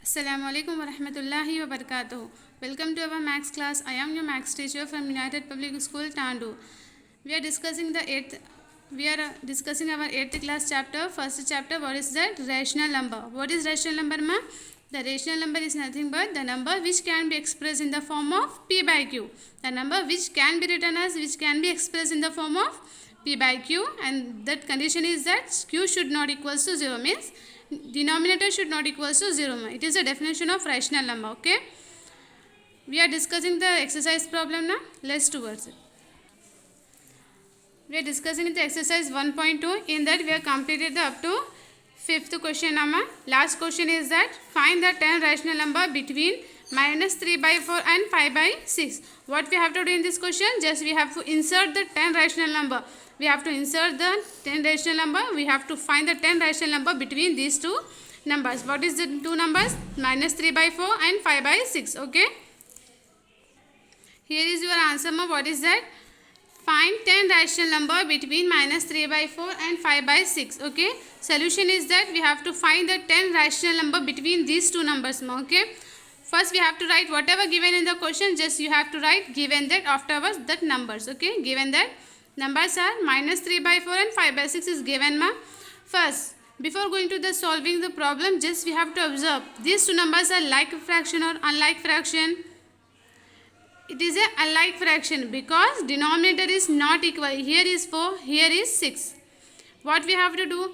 Assalamualaikum warahmatullahi wabarakatuh. Welcome to our maths class. I am your maths teacher from United Public School, Tandu. We are discussing our eighth class chapter. First chapter, what is that? Rational number. What is rational number, ma? The rational number is nothing but the number which can be expressed in the form of p by q. The number which can be written as, which can be expressed in the form of p by q, and that condition is that q should not equals to 0, means denominator should not equals to 0. It is a definition of rational number. Okay, we are discussing the exercise problem now. Let's towards it. We are discussing the exercise 1.2. in that we have completed the up to fifth question. Last question is that find the 10 rational number between minus 3 by 4 and 5 by 6. What we have to do in this question? Just we have to insert the 10 rational number. We have to insert the 10 rational number. We have to find the 10 rational number between these two numbers. What is the two numbers? Minus 3 by 4 and 5 by 6. Okay. Here is your answer. What is that? Find 10 rational number between minus 3 by 4 and 5 by 6. Okay. Solution is that we have to find the 10 rational number between these two numbers. Okay. First we have to write whatever given in the question. Just you have to write given that, afterwards that numbers. Okay. Given that numbers are minus 3 by 4 and 5 by 6 is given. First, before going to the solving the problem, just we have to observe these two numbers are like fraction or unlike fraction. It is a unlike fraction because denominator is not equal. Here is 4, here is 6. What we have to do?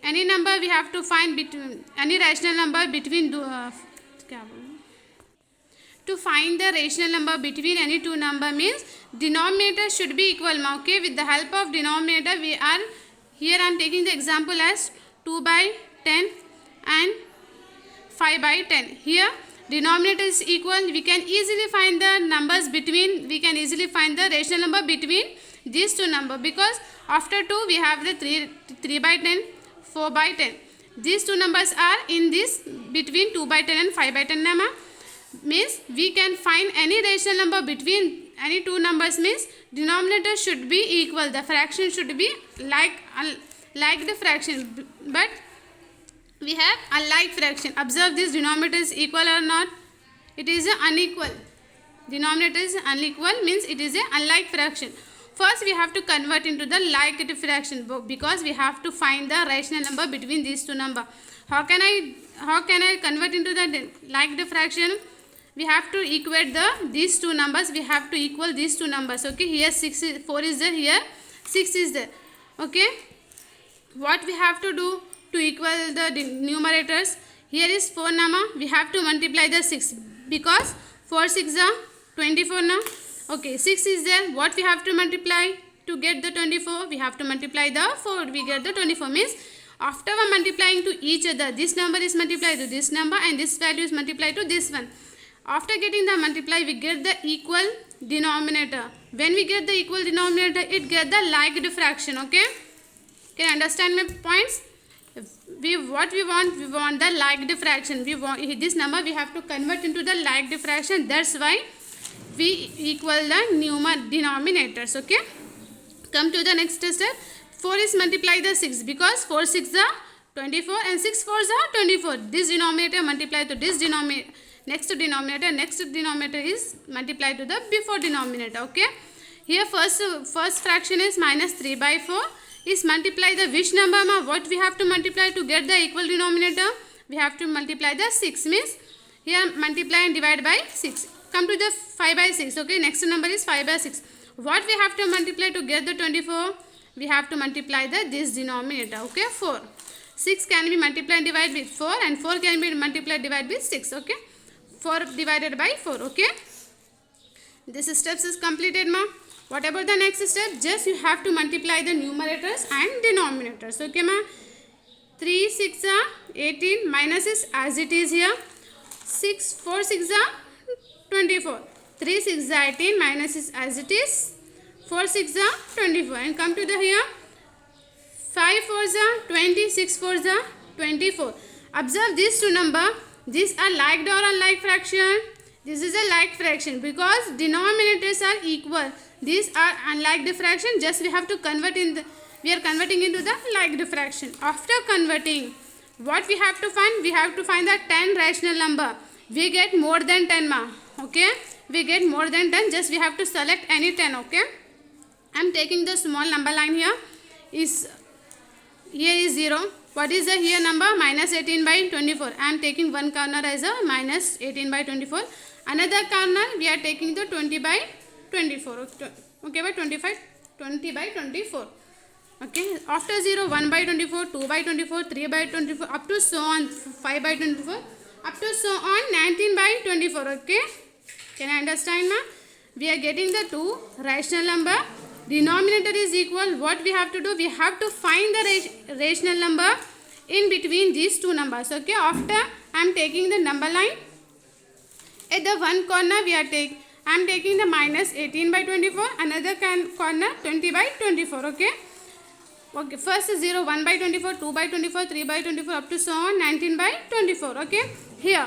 Any number we have to find between any rational number between to find the rational number between any two number means denominator should be equal. Okay, with the help of denominator we are here. I am taking the example as 2 by 10 and 5 by 10. Here denominator is equal. We can easily find the numbers between. We can easily find the rational number between these two numbers because after 2 we have the 3 by 10, 4 by 10. These two numbers are in this between 2 by 10 and 5 by 10 number. Means we can find any rational number between any two numbers. Means denominator should be equal. The fraction should be like the fraction, but we have unlike fraction. Observe this, denominator is equal or not? It is unequal. Denominator is unequal means it is a unlike fraction. First we have to convert into the like fraction because we have to find the rational number between these two numbers. How can I convert into the like fraction? We have to equate these two numbers. We have to equal these two numbers. Okay, here 4 is there, here 6 is there. Okay, what we have to do to equal the numerators? Here is 4 number. We have to multiply the 6 because 4 6 are 24 now. Okay, 6 is there. What we have to multiply to get the 24? We have to multiply the 4. We get the 24. Means after multiplying to each other, this number is multiplied to this number and this value is multiplied to this one. After getting the multiply, we get the equal denominator. When we get the equal denominator, it get the like fraction. Okay, can you understand my points? What we want the like fraction. We want this number we have to convert into the like fraction. That's why we equal the denominators. Okay, come to the next step. 4 is multiply the 6 because 4 6 are 24 and 6 4 are 24. This denominator multiply to this denominator. Next denominator is multiplied to the before denominator. Okay, here first fraction is minus 3 by 4 is multiply the which number? What we have to multiply to get the equal denominator? We have to multiply the 6. Means here multiply and divide by 6. Come to the 5 by 6. Okay, next number is 5 by 6. What we have to multiply to get the 24? We have to multiply this denominator. Okay, 4. 6 can be multiplied and divided with 4 and 4 can be multiplied and divided with 6. Okay, 4 divided by 4. Okay, this steps is completed. What about the next step? Just you have to multiply the numerators and denominators. Okay, 3 6 are 18 minus is as it is here. 4 6 are 24. 3 6 are 18 minus is as it is. 4 6 are 24 and come to the here. 5 4s are 20, 6 4s are 24. Observe these two numbers. These are like or unlike fraction. This is a like fraction because denominators are equal. These are unlike the fraction. Just we have to convert in the. We are converting into the like the fraction. After converting What we have to find? We have to find the 10 rational number. We get more than 10 ma. Okay, we get more than 10. Just we have to select any 10. Okay, I am taking the small number line here. Here is 0. What is the here number? Minus 18 by 24. I am taking one corner as a minus 18 by 24. Another corner we are taking the 20 by 24. Okay, by 25, 20 by 24. Okay, after 0, 1 by 24, 2 by 24, 3 by 24, up to so on 5 by 24, up to so on 19 by 24. Okay, can I understand, ma? We are getting the two rational number. Denominator is equal. What we have to do? We have to find the rational number in between these two numbers. Okay, after I am taking the number line. At the one corner I am taking the minus 18 by 24. Another corner 20 by 24. Okay. Okay, first 0, 1 by 24, 2 by 24, 3 by 24, up to so on 19 by 24. Okay, here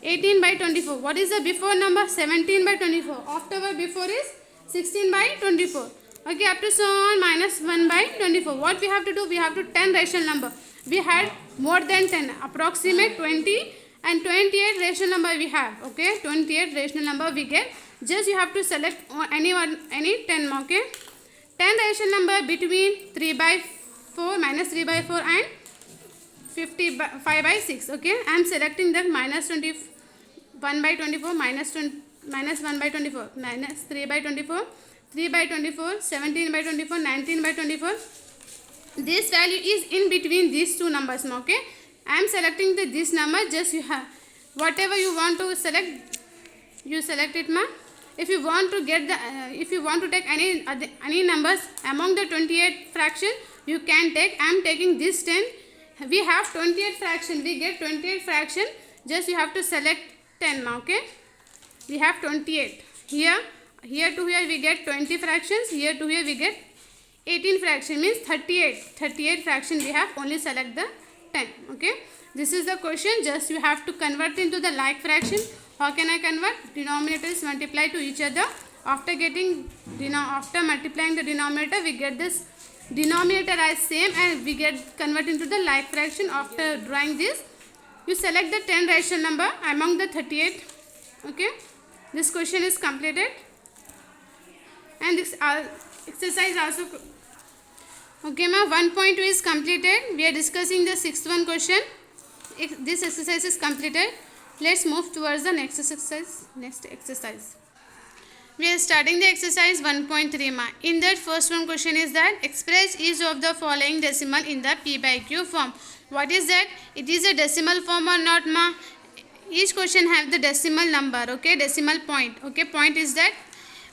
18 by 24. What is the before number? 17 by 24. Afterward before is 16 by 24. Okay, up to so on minus 1 by 24. What we have to do? We have to 10 rational number. We had more than 10, approximate 20 and 28 rational number we have. Okay, 28 rational number we get. Just you have to select any 10. Okay, 10 rational number between 3 by 4, minus 3 by 4 and 55 by 6. Okay, I am selecting the minus 21 by 24, minus 1 by 24, minus 3 by 24, 3 by 24, 17 by 24, 19 by 24. This value is in between these two numbers. Okay, I am selecting this number. Just you have whatever you want to select, you select it, ma. If you want to get if you want to take any numbers among the 28 fraction, you can take. I am taking this 10. We have 28 fraction. We get 28 fraction. Just you have to select 10 now. Okay, we have 28 here. Here to here we get 20 fractions. Here to here we get 18 fraction, means 38 fraction we have. Only select the 10. Okay, this is the question. Just you have to convert into the like fraction. How can I convert? Denominators multiply to each other. After multiplying the denominator, we get this denominator as same and we get convert into the like fraction. After drawing this, you select the 10 rational number among the 38. Okay, this question is completed. And this exercise also. Okay, ma, 1.2 is completed. We are discussing the 6th one question. This exercise is completed. Let's move towards the next exercise. We are starting the exercise 1.3, ma. In that first one question is that express each of the following decimal in the p by q form. What is that? It is a decimal form or not, ma? Each question have the decimal number. Okay, decimal point. Okay, point is that.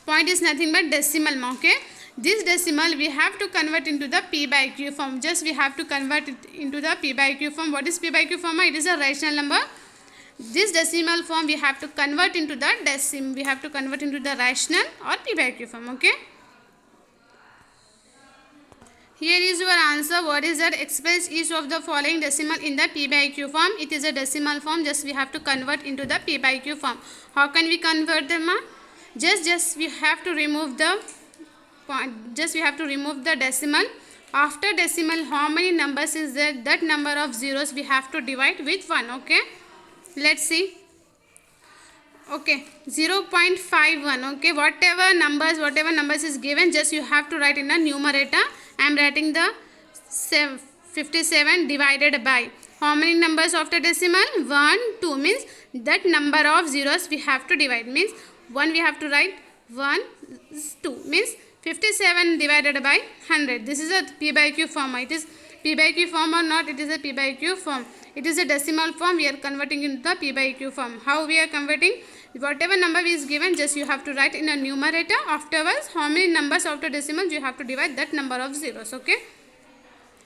Point is nothing but decimal, ma. Okay, this decimal we have to convert into the p by q form. Just we have to convert it into the p by q form. What is p by q form? It is a rational number. This decimal form we have to convert into the we have to convert into the rational or p by q form. Okay, here is your answer. What is that? Express each of the following decimal in the p by q form. It is a decimal form. Just we have to convert into the p by q form. How can we convert them? Just we have to remove the point. Just we have to remove the decimal. After decimal, how many numbers is there? That number of zeros we have to divide with 1. Okay, let's see. Okay, 0.51. Okay, whatever numbers is given, just you have to write in the numerator. I am writing the 57 divided by how many numbers after decimal? 1, 2, means that number of zeros we have to divide, means 1 we have to write 1, 2, means 57 divided by 100. This is a p by q form. It is p by q form or not? It is a p by q form. It is a decimal form. We are converting into the p by q form. How we are converting? Whatever number is given, just you have to write in a numerator. Afterwards, how many numbers after decimal, you have to divide that number of zeros. Okay,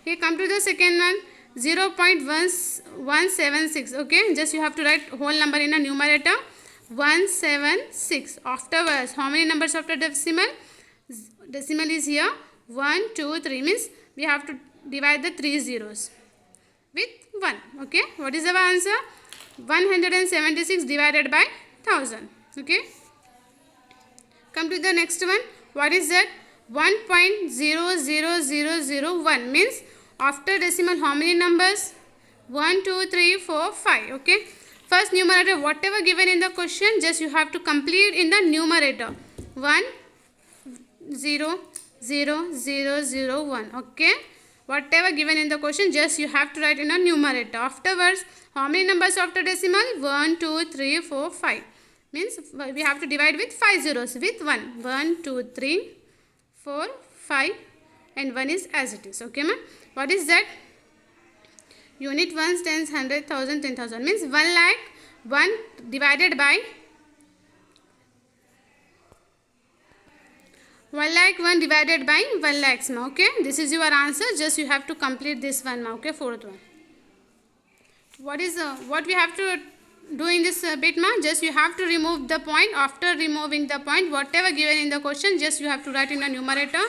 here come to the second one. 0.176. Okay, just you have to write whole number in a numerator. 176. Afterwards, how many numbers after decimal? Decimal is here 1, 2, 3, means we have to divide the 3 zeros with 1. Okay, what is our answer? 176 divided by 1000. Okay, come to the next one. What is that? 1.00001 means after decimal how many numbers? 1 2 3 4 5. Okay, first numerator, whatever given in the question, just you have to complete in the numerator. 1 0 0 0 0 1. Okay, whatever given in the question, just you have to write in a numerator. Afterwards, how many numbers after decimal? 1 2 3 4 5. Means we have to divide with 5 zeros with 1. 1 2 3 4 5 and 1 is as it is. Okay, ma'am. What is that? Unit, ones, tens, 100, 1000, 10,000 means 1 lakh 1 divided by 1 lakh 1 divided by 1 lakhs. Okay, this is your answer. Just you have to complete this one. Okay, fourth one. What we have to do in this bit, ma? Just you have to remove the point. After removing the point, whatever given in the question, just you have to write in a numerator.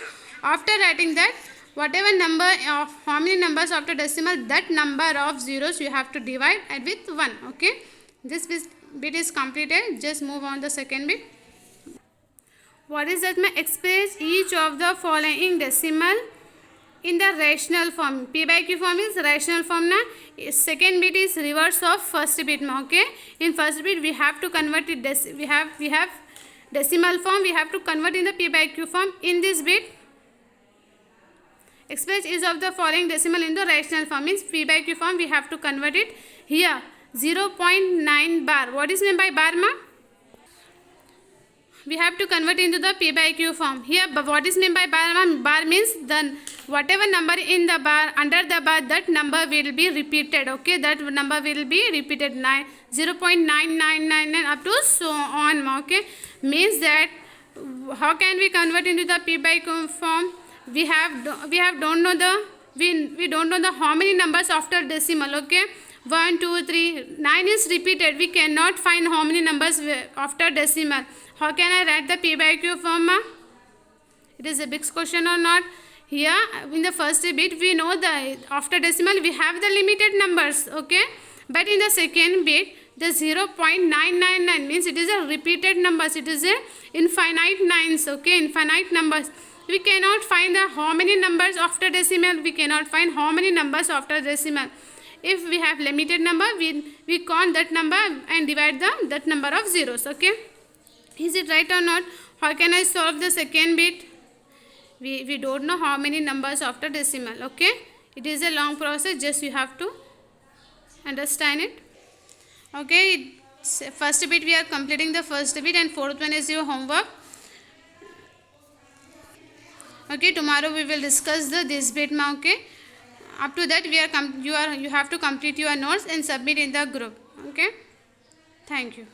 After writing that, whatever number of how many numbers after decimal, that number of zeros you have to divide with 1. Okay, this bit is completed. Just move on the second bit. What is that? Express each of the following decimal in the rational form. P by Q form is rational form na. Second bit is reverse of first bit ma. Okay, in first bit we have to convert it. We have decimal form. We have to convert in the P by Q form. In this bit, express each of the following decimal in the rational form means P by Q form. We have to convert it here. 0.9 bar. What is meant by bar, ma? We have to convert into the P by Q form. Here, what is meant by bar, ma? Bar means then whatever number in the bar, under the bar, that number will be repeated. Okay, that number will be repeated. 0.9999 up to so on. Okay, means that how can we convert into the P by Q form? We don't know the how many numbers after decimal. Okay, 1 2 3 9 is repeated. We cannot find how many numbers after decimal. How can I write the P by Q form, ma? It is a big question or not? Here in the first bit we know the after decimal we have the limited numbers. Okay, but in the second bit the 0.999 means it is a repeated numbers. It is a infinite nines. Okay, infinite numbers. We cannot find the how many numbers after decimal. We cannot find how many numbers after decimal. If we have limited number, we count that number and divide that number of zeros. Okay, is it right or not? How can I solve the second bit? We don't know how many numbers after decimal. Okay, it is a long process. Just you have to understand it. Okay, first bit we are completing the first bit and fourth one is your homework. Okay, tomorrow we will discuss this bit, ma. Okay, up to that you have to complete your notes and submit in the group. Okay, thank you.